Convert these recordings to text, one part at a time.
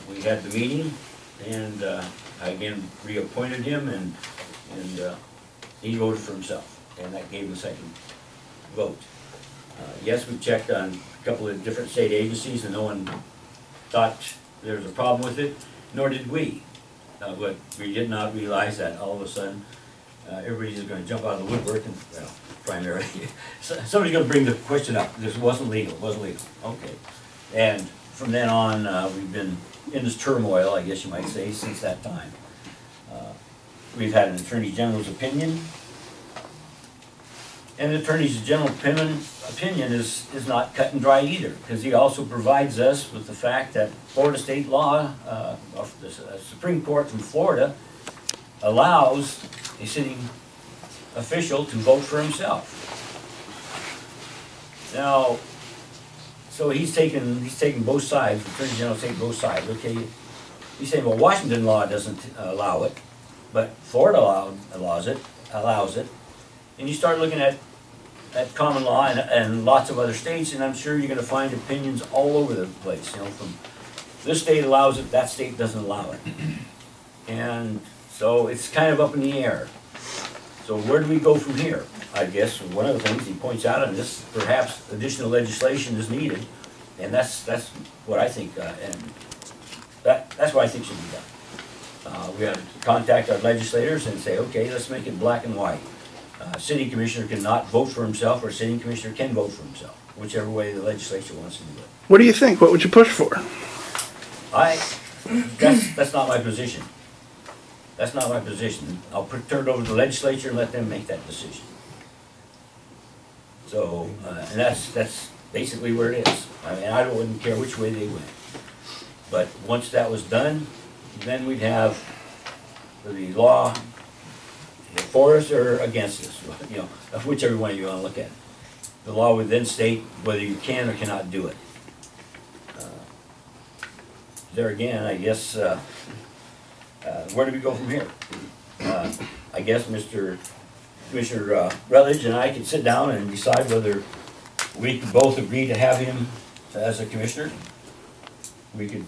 we had the meeting, and I again reappointed him, and he voted for himself, and that gave him a second vote. Yes, we checked on a couple of different state agencies, and no one thought there was a problem with it, nor did we. But we did not realize that all of a sudden everybody's just going to jump out of the woodwork, and well, primarily somebody's going to bring the question up. This wasn't legal. It wasn't legal. Okay, and from then on, we've been in this turmoil, I guess you might say, since that time. We've had an Attorney General's opinion, and the Attorney General's opinion is not cut and dry either, because he also provides us with the fact that Florida state law, the Supreme Court from Florida, allows a sitting official to vote for himself. Now, so he's taking both sides. The Attorney General's taking both sides. Okay, he's saying, well, Washington law doesn't allow it, but Florida allows it, and you start looking at common law and lots of other states, and I'm sure you're going to find opinions all over the place. You know, from this state allows it, that state doesn't allow it, and so it's kind of up in the air. So where do we go from here? I guess one of the things he points out on this, perhaps additional legislation is needed, and that's what I think, and that's what I think should be done. We have to contact our legislators and say, okay, let's make it black and white. City commissioner cannot vote for himself, or city commissioner can vote for himself, whichever way the legislature wants to do it. What do you think? What would you push for? That's not my position. That's not my position. I'll turn it over to the legislature and let them make that decision. So, and that's basically where it is. I mean, I wouldn't care which way they went. But once that was done, then we'd have the law for us or against us, you know, whichever one you want to look at. The law would then state whether you can or cannot do it. There again, I guess, where do we go from here? I guess Commissioner Rutledge and I could sit down and decide whether we could both agree to have him as a commissioner. We could,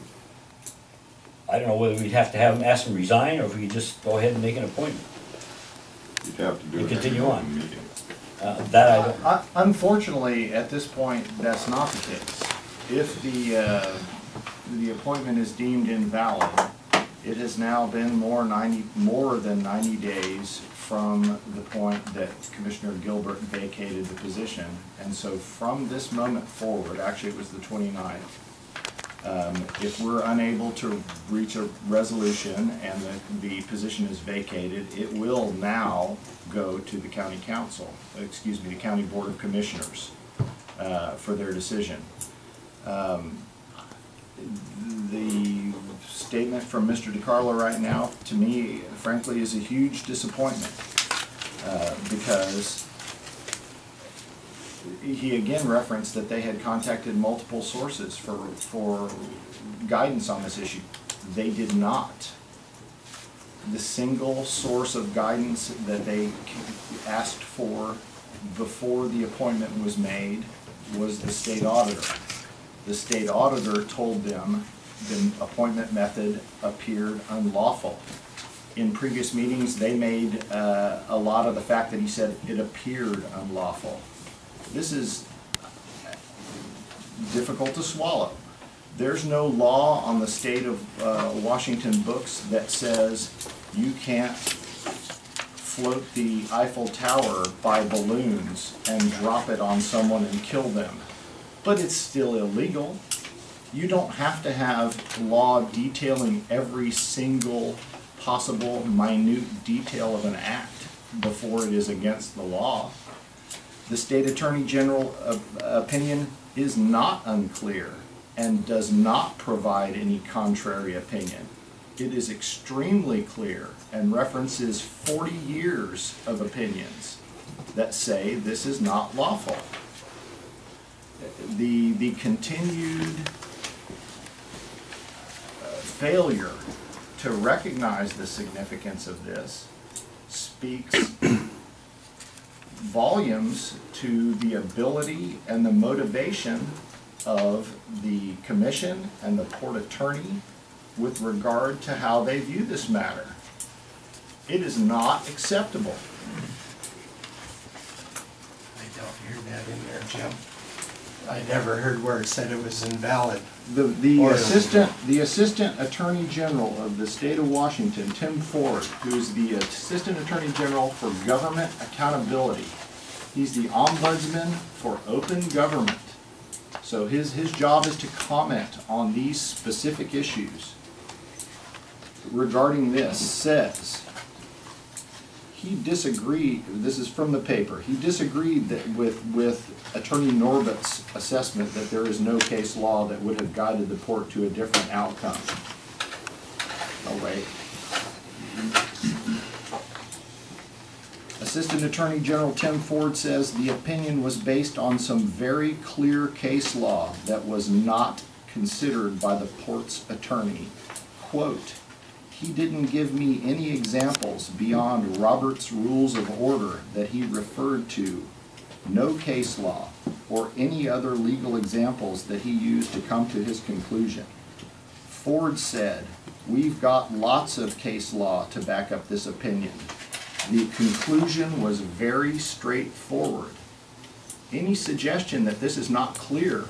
I don't know whether we'd have to have him ask him to resign, or if we could just go ahead and make an appointment. You'd have to do it. Continue on. That I don't. Unfortunately, at this point, that's not the case. If the appointment is deemed invalid, it has now been more than 90 days from the point that Commissioner Gilbert vacated the position, and so from this moment forward, actually it was the 29th, if we're unable to reach a resolution and the position is vacated, it will now go to the county council, excuse me, the county board of commissioners for their decision. The statement from Mr. DeCarlo right now, to me, frankly, is a huge disappointment because he again referenced that they had contacted multiple sources for guidance on this issue. They did not. The single source of guidance that they asked for before the appointment was made was the state auditor. The state auditor told them the appointment method appeared unlawful. In previous meetings, they made a lot of the fact that he said it appeared unlawful. This is difficult to swallow. There's no law on the state of Washington books that says you can't float the Eiffel Tower by balloons and drop it on someone and kill them. But it's still illegal. You don't have to have law detailing every single possible minute detail of an act before it is against the law. The state attorney general opinion is not unclear and does not provide any contrary opinion. It is extremely clear and references 40 years of opinions that say this is not lawful. The continued failure to recognize the significance of this speaks volumes to the ability and the motivation of the commission and the port attorney with regard to how they view this matter. It is not acceptable. I don't hear that in there, Jim. I never heard where it said it was invalid. The assistant attorney general of the state of Washington, Tim Ford, who's the assistant attorney general for government accountability. He's the ombudsman for open government. So his job is to comment on these specific issues. Regarding this, says he disagreed, this is from the paper, he disagreed that with Attorney Norbett's assessment that there is no case law that would have guided the court to a different outcome. Oh wait. Assistant Attorney General Tim Ford says the opinion was based on some very clear case law that was not considered by the port's attorney. Quote, he didn't give me any examples beyond Robert's Rules of Order that he referred to, no case law, or any other legal examples that he used to come to his conclusion. Ford said, we've got lots of case law to back up this opinion. The conclusion was very straightforward. Any suggestion that this is not clear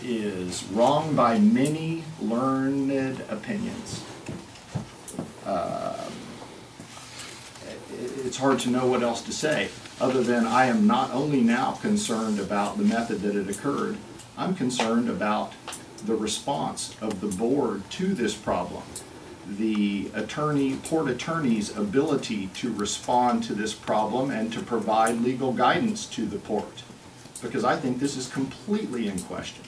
is wrong by many learned opinions. It's hard to know what else to say, other than I am not only now concerned about the method that it occurred, I'm concerned about the response of the board to this problem. The port attorney's ability to respond to this problem and to provide legal guidance to the port, because I think this is completely in question.